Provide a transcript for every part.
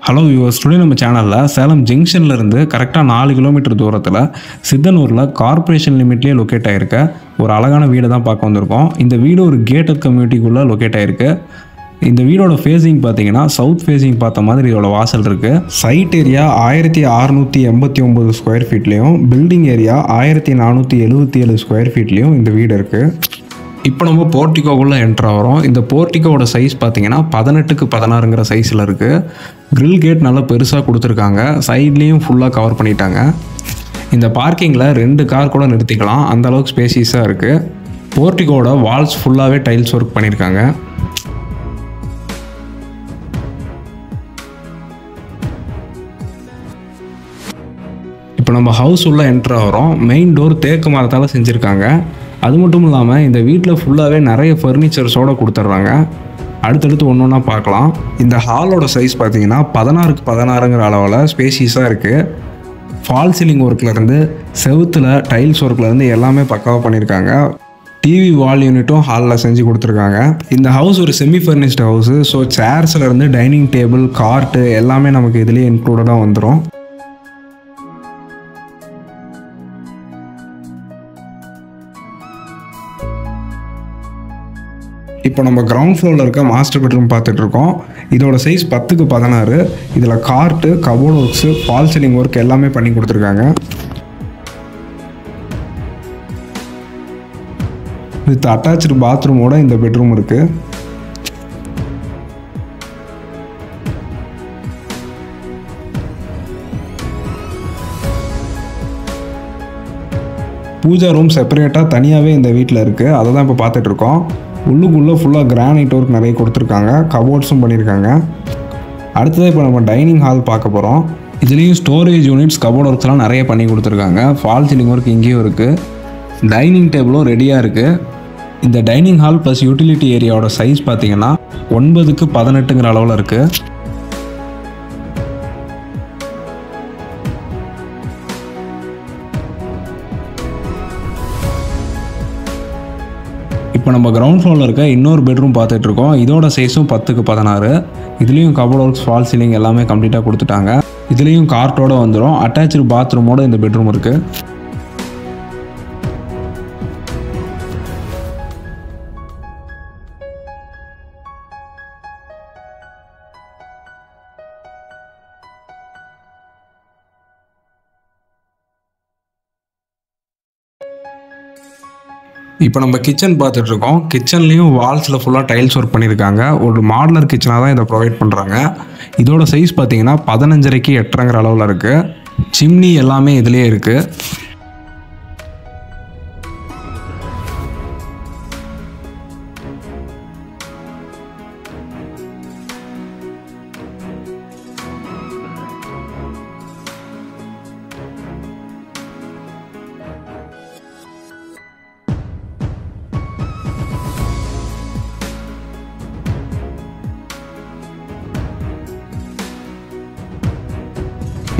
Hello viewers, today நம்ம சேனலில் சேலம் ஜங்ஷன்லேருந்து கரெக்டாக 4 கிலோமீட்டர் தூரத்தில் சித்தனூரில் கார்ப்பரேஷன் லிமிட்லேயே லொக்கேட் ஆகிருக்க ஒரு அழகான வீடு தான் பார்க்க வந்திருக்கோம். இந்த வீடு ஒரு கேட்டட் கம்யூனிட்டிக்குள்ளே லொக்கேட் ஆகிருக்கு. இந்த வீடோட ஃபேஸிங் பார்த்தீங்கன்னா சவுத் ஃபேஸிங் பார்த்த மாதிரி இதோட வாசல் இருக்குது. சைட் ஏரியா 1689 ஸ்கொயர் ஃபீட்லேயும் பில்டிங் ஏரியா 1477 ஸ்கொயர் ஃபீட்லேயும் இந்த வீடு இருக்குது. இப்போ நம்ம போர்ட்டிகோக்குள்ளே என்ட்ரு ஆகிறோம். இந்த போர்ட்டிகோவோட சைஸ் பார்த்தீங்கன்னா 18க்கு 16ங்கிற சைஸில் இருக்குது. கிரில் கேட் நல்லா பெருசாக கொடுத்துருக்காங்க. சைட்லேயும் ஃபுல்லாக கவர் பண்ணிட்டாங்க. இந்த பார்க்கிங்கில் 2 கார் கூட நிறுத்திக்கலாம், அந்த அளவுக்கு ஸ்பேசியஸாக இருக்குது. போர்ட்டிகோட வால்ஸ் ஃபுல்லாகவே டைல்ஸ் ஒர்க் பண்ணியிருக்காங்க. இப்போ நம்ம ஹவுஸ் உள்ளே என்ட்ரு ஆகிறோம். மெயின் டோர் தேக்கு மரத்தால் செஞ்சுருக்காங்க. அது மட்டும் இல்லாமல் இந்த வீட்டில் ஃபுல்லாகவே நிறைய ஃபர்னிச்சர்ஸோடு கொடுத்துட்றாங்க. அடுத்தடுத்து ஒன்று ஒன்றா பார்க்கலாம். இந்த ஹாலோட சைஸ் பார்த்தீங்கன்னா 16க்கு 16ங்கிற அளவில் ஸ்பேசியஸாக இருக்குது. ஃபால் சீலிங் ஒர்க்லேருந்து செவுத்தில் டைல்ஸ் ஒர்க்லேருந்து எல்லாமே பக்காவாக பண்ணியிருக்காங்க. டிவி வால் யூனிட்டும் ஹாலில் செஞ்சு கொடுத்துருக்காங்க. இந்த ஹவுஸ் ஒரு செமி ஃபர்னிஷ்டு ஹவுஸு. ஸோ சேர்ஸ்லேருந்து டைனிங் டேபிள், கார்ட்டு எல்லாமே நமக்கு இதுலேயே இன்க்ளூடடாக வந்துடும். இப்போ நம்ம கிரவுண்ட் ஃப்ளோரில் இருக்க மாஸ்டர் பெட்ரூம் பார்த்துட்ருக்கோம். இதோட சைஸ் 10க்கு 16. இதில் card, cupboard works, fall ceiling work எல்லாமே பண்ணி கொடுத்துருக்காங்க. வித் அட்டாச்சு பாத்ரூமோட இந்த பெட்ரூம் இருக்குது. பூஜா ரூம் செப்பரேட்டாக தனியாகவே இந்த வீட்டில் இருக்குது. அதை தான் இப்போ பார்த்துட்ருக்கோம். உள்ளுக்குள்ளே ஃபுல்லாக கிரானைட் ஒர்க் நிறைய கொடுத்துருக்காங்க. கபோர்ட்ஸும் பண்ணியிருக்காங்க. அடுத்ததாக இப்போ நம்ம டைனிங் ஹால் பார்க்க போகிறோம். இதுலேயும் ஸ்டோரேஜ் யூனிட்ஸ், கபோர்ட் ஒர்க்ஸ்லாம் நிறைய பண்ணி கொடுத்துருக்காங்க. ஃபால் சீலிங் ஒர்க் இங்கேயும் இருக்குது. டைனிங் டேபிளும் ரெடியாக இருக்குது. இந்த டைனிங் ஹால் ப்ளஸ் யூட்டிலிட்டி ஏரியாவோட சைஸ் பார்த்தீங்கன்னா 9க்கு 18ங்கிற அளவில் இருக்குது. இப்போ நம்ம கிரவுண்ட் ஃப்ளோரில் இருக்க இன்னொரு பெட்ரூம் பார்த்துட்ருக்கோம். இதோட சைஸும் 10க்கு 16. இதுலேயும் கபோர்ட் ஒர்க்ஸ், ஃபால் சீலிங் எல்லாமே கம்ப்ளீட்டாக கொடுத்துட்டாங்க. இதுலேயும் கார்ட்டோடு வந்துடும். அட்டாச்சு பாத்ரூமோட இந்த பெட்ரூம் இருக்குது. இப்போ நம்ம கிச்சன் பார்த்துட்ருக்கோம். கிச்சன்லேயும் வால்ஸில் ஃபுல்லாக டைல்ஸ் ஒர்க் பண்ணியிருக்காங்க. ஒரு மாடலர் கிச்சனாக தான் இதை ப்ரொவைட் பண்ணுறாங்க. இதோட சைஸ் பார்த்தீங்கன்னா 15.5க்கு 8ங்கிற அளவில் இருக்குது. சிம்னி எல்லாமே இதுலேயே இருக்குது.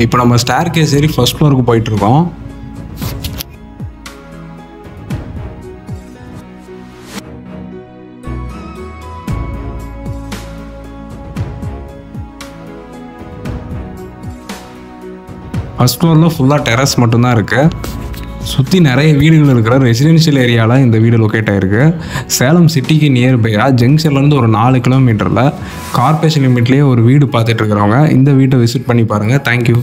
இப்போ நம்ம ஸ்டேர் கேஸ் ஏறி ஃபர்ஸ்ட் ஃப்ளோருக்கு போயிட்டுருக்கோம். ஃபர்ஸ்ட் ஃப்ளோரில் ஃபுல்லாக டெரஸ் மட்டும்தான் இருக்குது. சுற்றி நிறைய வீடுகள் இருக்கிற ரெசிடென்ஷியல் ஏரியாவில் இந்த வீடு லொக்கேட் ஆகிருக்கு. சேலம் சிட்டிக்கு நியர்பையாக ஜங்ஷன்லேருந்து ஒரு 4 கிலோமீட்டரில் கார்ப்பரேஷன் லிமிட்லேயே ஒரு வீடு பார்த்துட்டு இருக்கிறவங்க இந்த வீட்டை விசிட் பண்ணி பாருங்கள். தேங்க்யூ.